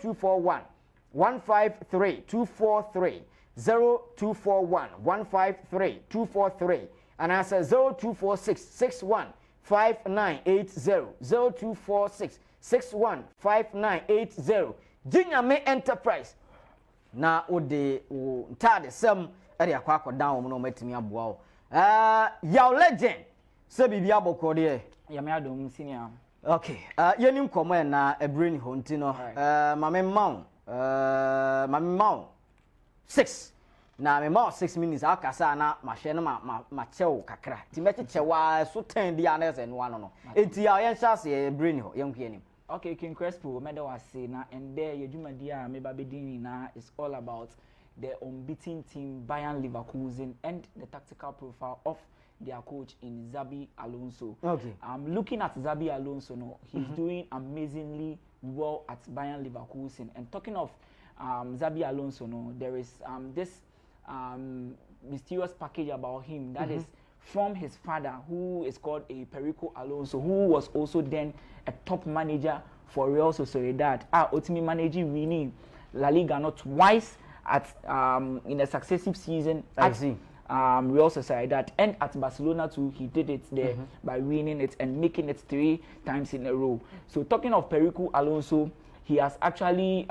241 153 243 0241 153 243 and answer 0246 61 5980 0246 61 5980 Jinyame Enterprise na ode ntade sem ere akwa down no matimi aboa o yaw legend se bibia bokode ya me adom senior. Okay, yenim komo na ebreni ho nti no mame maw 6 na me maw 6 minutes akasa na mahye na ma chew kakra ti mechechewa so 10 dia na ese no ano no enti ya yen chance ebreni ho yen kwenim. Okay, King Crespo meda wase na and there yedwumadi a me ba bedini na is all about the unbeaten team Bayern Leverkusen and the tactical profile of their coach in Xabi Alonso. Okay. Looking at Xabi Alonso, no, he's doing amazingly well at Bayern Leverkusen. And talking of Xabi Alonso, no, there is this mysterious package about him that is from his father, who is called a Perico Alonso, who was also then a top manager for Real Sociedad. Ultimately managing winning La Liga not twice at in a successive season. I see. Real Sociedad and at Barcelona too, he did it there by winning it and making it 3 times in a row. So talking of Perico Alonso, he has actually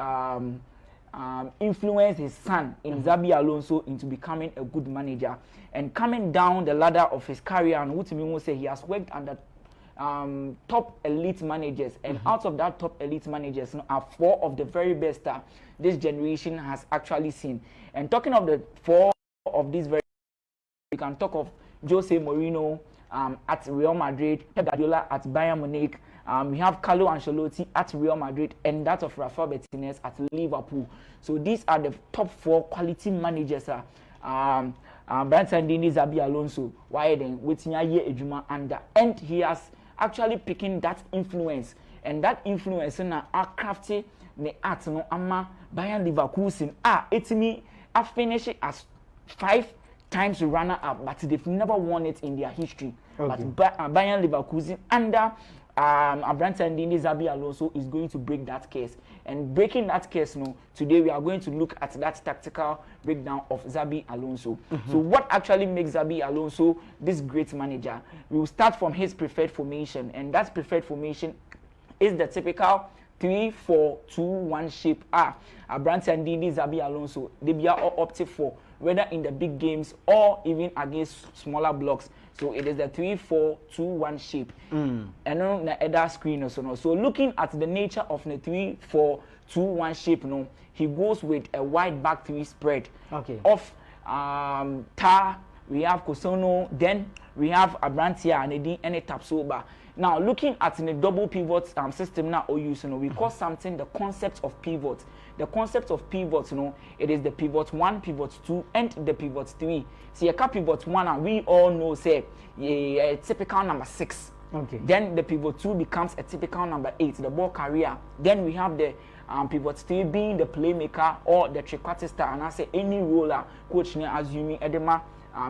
influenced his son in Xabi Alonso into becoming a good manager and coming down the ladder of his career. And what will say he has worked under top elite managers, and out of that top elite managers are 4 of the very best this generation has actually seen. And talking of the 4 of these very, we can talk of Jose Mourinho at Real Madrid, Pep Guardiola at Bayern Munich. We have Carlo Ancelotti at Real Madrid, and that of Rafa Benitez at Liverpool. So these are the top 4 quality managers. Brand Sandini, Xabi Alonso, why then waiting a year ejuma under, and he has actually picking that influence, and that influence na crafty the art no ama Bayern Leverkusen it's me I finish it as 5 times runner up, but they've never won it in their history. Okay. But Bayern Leverkusen under Abraham Xabi Alonso is going to break that case. And breaking that case, no, today we are going to look at that tactical breakdown of Xabi Alonso. So what actually makes Xabi Alonso this great manager? We will start from his preferred formation, and that preferred formation is the typical 3-4-2-1 shape. Abraham Xabi Alonso, they be all opted for, whether in the big games or even against smaller blocks. So it is the 3-4-2-1 shape. And on the other screen also. No. So looking at the nature of the 3-4-2-1 shape, no, he goes with a wide back 3 spread. Okay. Of we have Kosono, then we have Abrantia and a Tapsoba. Now, looking at the double pivot system now, we call something the concept of pivot. The concept of pivot, it is the pivot 1, pivot 2, and the pivot 3. See, a pivot 1, and we all know, say, a typical number 6. Okay. Then the pivot 2 becomes a typical number 8, the ball carrier. Then we have the pivot 3 being the playmaker or the three-quarter star, and I say any roller, coach assuming Edema,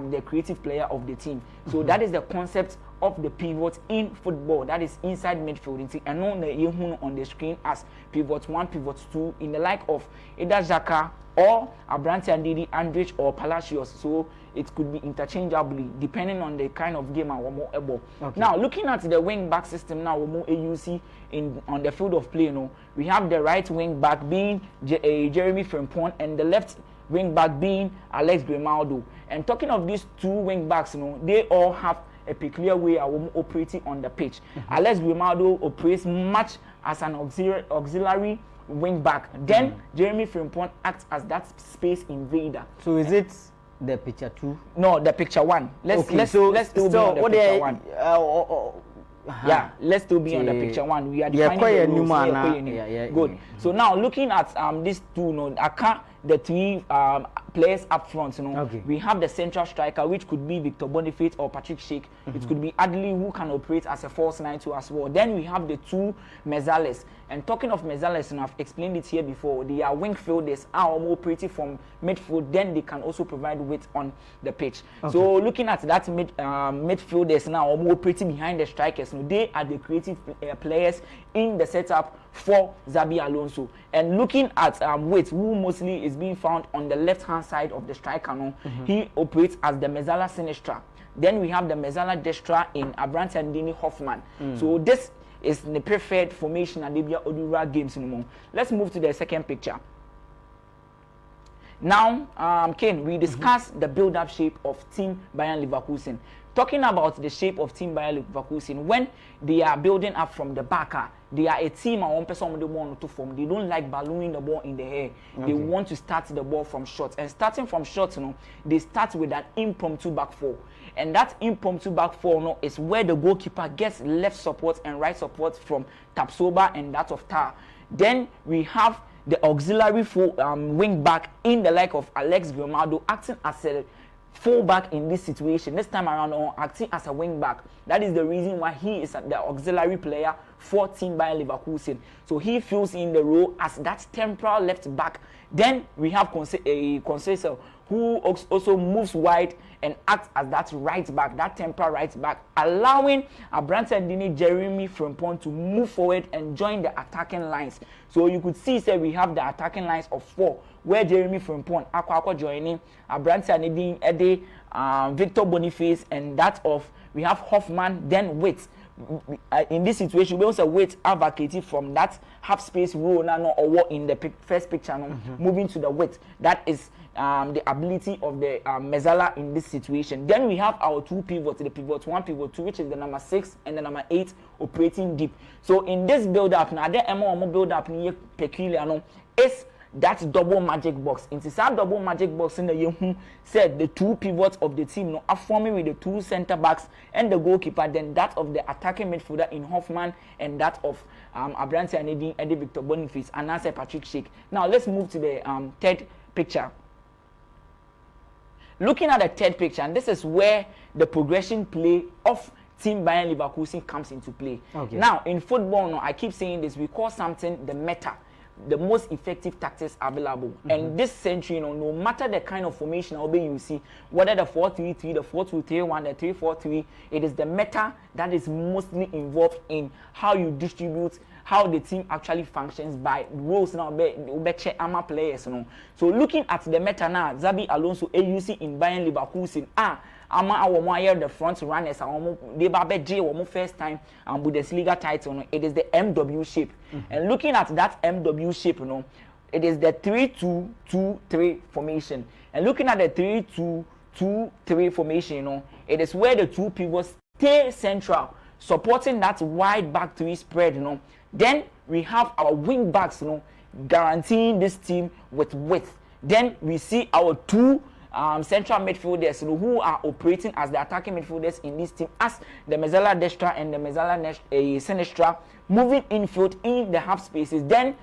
the creative player of the team. So that is the concept of the pivot in football. That is inside midfield. And on the screen as pivot 1, pivot 2, in the like of either Xhaka or Abrante Ndidi, Andrich or Palacios. So it could be interchangeably depending on the kind of game and more able. Okay. Now looking at the wing back system now, more AUC on the field of play. We have the right wing back being Jeremy Frimpong and the left wing back being Alex Grimaldo. And talking of these 2 wing backs, they all have a peculiar way of operating on the pitch. Alex Grimaldo operates much as an auxiliary wing back. Then Jeremy Frimpong acts as that space invader. So is it the picture 2? No, the picture 1. Let's still be on the picture 1. Yeah, let's still be on the picture 1. We are defining the rules. Good. So now looking at these 2, the three players up front, you know, okay. we have the central striker, which could be Victor Boniface or Patrick Schick. It could be Adley, who can operate as a false 9 too as well. Then we have the two mezzales. And talking of mezzales, and I've explained it here before, they are wing fielders, are operating from midfield. Then they can also provide width on the pitch. Okay. So looking at that midfielders now, operating behind the strikers, you know, they are the creative players in the setup for Xabi Alonso. And looking at width, who mostly is being found on the left-hand side of the striker, no? He operates as the mezzala sinistra. Then we have the mezzala destra in Abrante and Dini Hoffman. So this is the preferred formation at the Odura games anymore. Let's move to the second picture. Now, Ken, we discussed the build-up shape of Team Bayern Leverkusen. Talking about the shape of Team Bayern Leverkusen, when they are building up from the back, they are a team and one person they want to form. They don't like ballooning the ball in the air. Okay. They want to start the ball from shots. And starting from shots, you know, they start with an impromptu back four. And that impromptu back four, you know, is where the goalkeeper gets left support and right support from Tapsoba and that of Tar. Then we have the auxiliary wing back in the like of Alex Grimaldo acting as a full back in this situation. This time around, acting as a wing back. That is the reason why he is the auxiliary player for Team Bayern Leverkusen. So he fills in the role as that temporal left back. Then we have Conceição, who also moves wide and acts as that right back, that temporal right back, allowing Abrante and Dini Jeremy Frimpong to move forward and join the attacking lines. So you could see, say, we have the attacking lines of 4, where Jeremy Frimpong, Aqua joining, Abrante and Dini, Victor Boniface, and that of, we have Hoffman, then Witt. In this situation, we also wait advocated from that half space role now or in the first picture, moving to the width. That is the ability of the mezzala in this situation. Then we have our two pivots, the pivot 1, pivot 2, which is the number 6 and the number 8 operating deep. So in this build up now, the MO build up peculiar is that double magic box. Into that double magic box in the year said the two pivots of the team are forming with the two center backs and the goalkeeper, then that of the attacking midfielder in Hoffman and that of Abrante and Eddie Victor Boniface and answer Patrick Schick. Now let's move to the third picture. Looking at the third picture, and this is where the progression play of Team Bayern Leverkusen comes into play. Okay. Now in football, I keep saying this, we call something the meta, the most effective tactics available. And this century, no matter the kind of formation you see, whether the 4-3-3, the 4-2-3-1, the 3-4-3, it is the meta that is mostly involved in how you distribute, how the team actually functions by roles now, ama players. So looking at the meta now, Xabi Alonso AUC in Bayern Leverkusen ama awon the front runners they ba first time Bundesliga title. It is the MW shape. And looking at that MW shape, it is the 3-2-2-3 formation. And looking at the 3-2-2-3 formation, it is where the two pivots stay central, supporting that wide back 3 spread. Then we have our wing backs, guaranteeing this team with width. Then we see our two central midfielders who are operating as the attacking midfielders in this team as the mezzala destra and the mezzala sinistra, moving infield in the half spaces. Then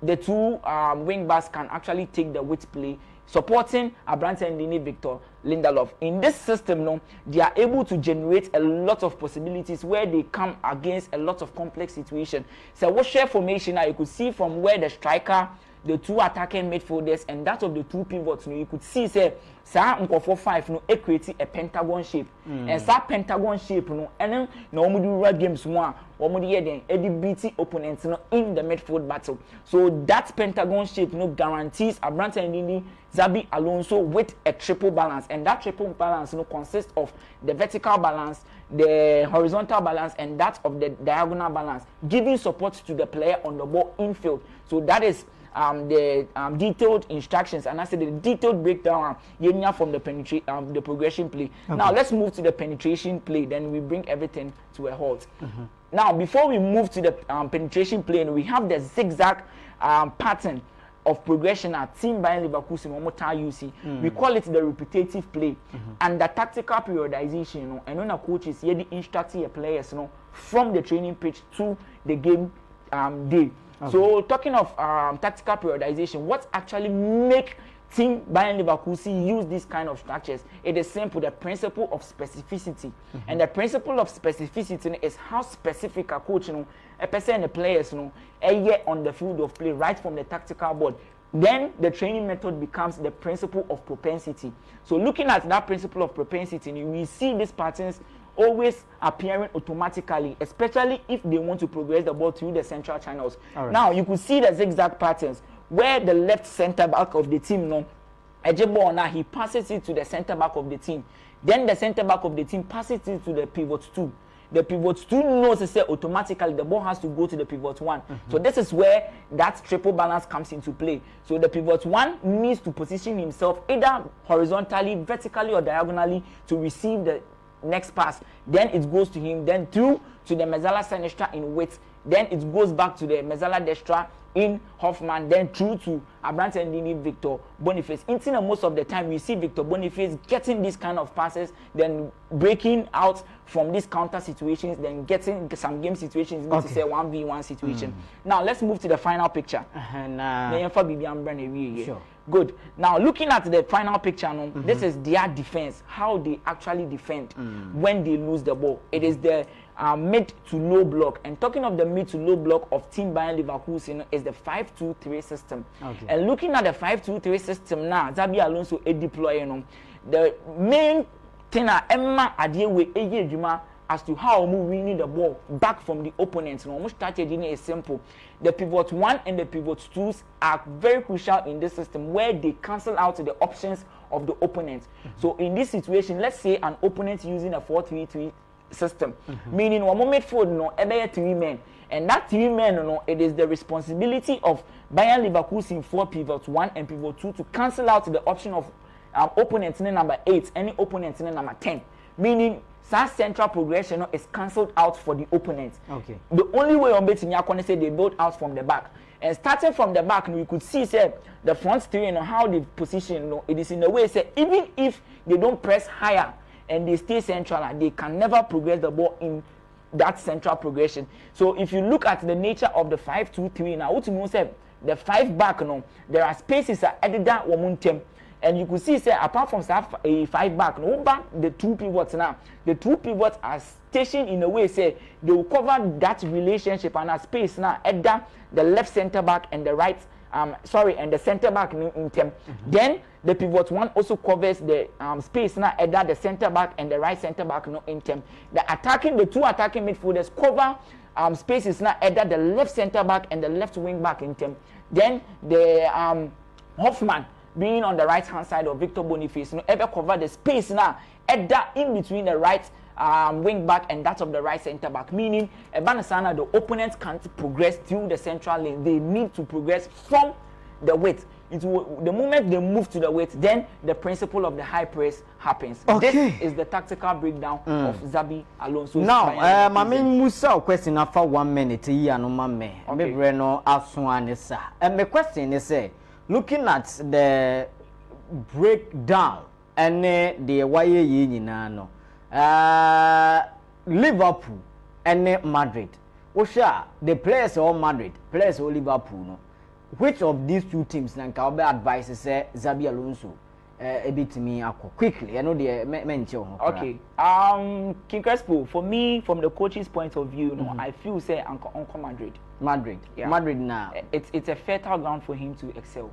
the two wing backs can actually take the width play, supporting Abrante and Dini Victor Lindelof. In this system, they are able to generate a lot of possibilities where they come against a lot of complex situations. So what share formation now, you could see from where the striker, the two attacking midfielders, and that of the two pivots, you could see say for 5 it creates a pentagon shape. And that pentagon shape and then no games one beating opponents in the midfield battle. So that pentagon shape guarantees Abrante and Dini Xabi Alonso with a triple balance, and that triple balance consists of the vertical balance, the horizontal balance, and that of the diagonal balance, giving support to the player on the ball infield. So that is the detailed instructions, and I said the detailed breakdown from the progression play. Okay. Now let's move to the penetration play, then we bring everything to a halt. Now before we move to the penetration play, we have the zigzag pattern of progression at Team Bayern Leverkusen UC. We call it the repetitive play and the tactical periodization. And when a coach is here instructing your players from the training pitch to the game day. Okay. So talking of tactical periodization, what actually make team Bayern Leverkusen use these kind of structures? It is simple, the principle of specificity. And the principle of specificity is how specific a coach, a person and the players, on the field of play, right from the tactical board. Then the training method becomes the principle of propensity. So looking at that principle of propensity, we see these patterns always appearing automatically, especially if they want to progress the ball through the central channels. Right. Now you could see the zigzag patterns where the left center back of the team, he passes it to the center back of the team. Then the center back of the team passes it to the pivot 2. The pivot 2 knows to say automatically the ball has to go to the pivot 1. So this is where that triple balance comes into play. So the pivot 1 needs to position himself either horizontally, vertically, or diagonally to receive the next pass. Then it goes to him, then through to the mezzala sinistra in width. Then it goes back to the mezzala destra in Hoffman, then through to Abrante Ndini, Victor Boniface. Until most of the time we see Victor Boniface getting these kind of passes, then breaking out from these counter situations, then getting some game situations, to say 1v1 situation. Now let's move to the final picture. Sure. Good. Now looking at the final picture, this is their defense, how they actually defend when they lose the ball. It is the mid to low block. And talking of the mid to low block of Team Bayern Leverkusen is the 5-2-3 system. Okay. And looking at the 5-2-3 system now, Xabi Alonso is deploying the main thing Emma Adiewe as to how we win the ball back from the opponents. Almost strategy is simple. The pivot 1 and the pivot 2s are very crucial in this system where they cancel out the options of the opponent. So in this situation, let's say an opponent using a 4-3-3 system, meaning one moment for every 3 men, and that 3 men, it is the responsibility of Bayern Leverkusen for pivot 1 and pivot 2 to cancel out the option of opponent in number 8, any opponent in number 10, meaning that central progression is cancelled out for the opponent. Okay. The only way on betting you say they build out from the back. And starting from the back, we could see say the front three, how they position, it is in a way say even if they don't press higher and they stay central, they can never progress the ball in that central progression. So if you look at the nature of the 5-2-3 now, what you know say the 5 back, there are spaces at that woman. And you could see, say, apart from a 5 back, the 2 pivots now, the 2 pivots are stationed in a way, say, they will cover that relationship and a space now, either the left center back and the right, and the center back in term. Then the pivot 1 also covers the space now, either the center back and the right center back in term. The 2 attacking midfielders cover spaces now, either the left center back and the left wing back in term. Then the Hoffman, being on the right hand side of Victor Boniface, ever cover the space now at that in between the right wing back and that of the right center back, meaning Ebanasana, the opponents can't progress through the central lane. They need to progress from the width. The moment they move to the width, then the principle of the high press happens. Okay. This is the tactical breakdown of Xabi Alonso. Now, my main Musa question after 1 minute here, no mame. Okay. And my question is looking at the breakdown and the why Liverpool and Madrid. The players of Madrid, players of Liverpool. No? Which of these 2 teams can be advised say Xabi Alonso a bit me quickly? I know the mention. Okay. King Crespo, for me, from the coach's point of view, I feel say Uncle Madrid. Madrid. Yeah. Madrid now. It's a fertile ground for him to excel.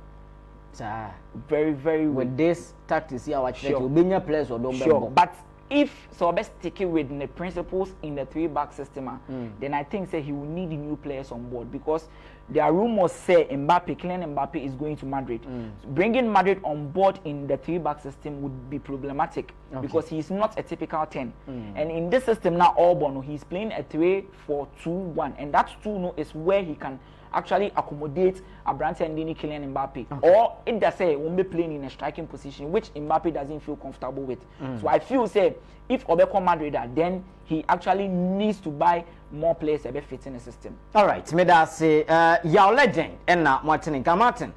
Very, very with this tactics here, sure. Players or don't sure. But if so, let's stick it with the principles in the 3-back system, then I think say he will need new players on board because there are rumors say Kylian Mbappe is going to Madrid. So bringing Madrid on board in the 3-back system would be problematic because he's not a typical 10. And in this system now, Albon, he's playing a 3-4-2-1, and that 2 is where he can actually accommodate Abrante Ndini, Kylian Mbappe, or it does say won't be playing in a striking position, which Mbappe doesn't feel comfortable with. So I feel say if Obeko Madrid, then he actually needs to buy more players that fit in the system. All right, me that say your legend and Martin Martin.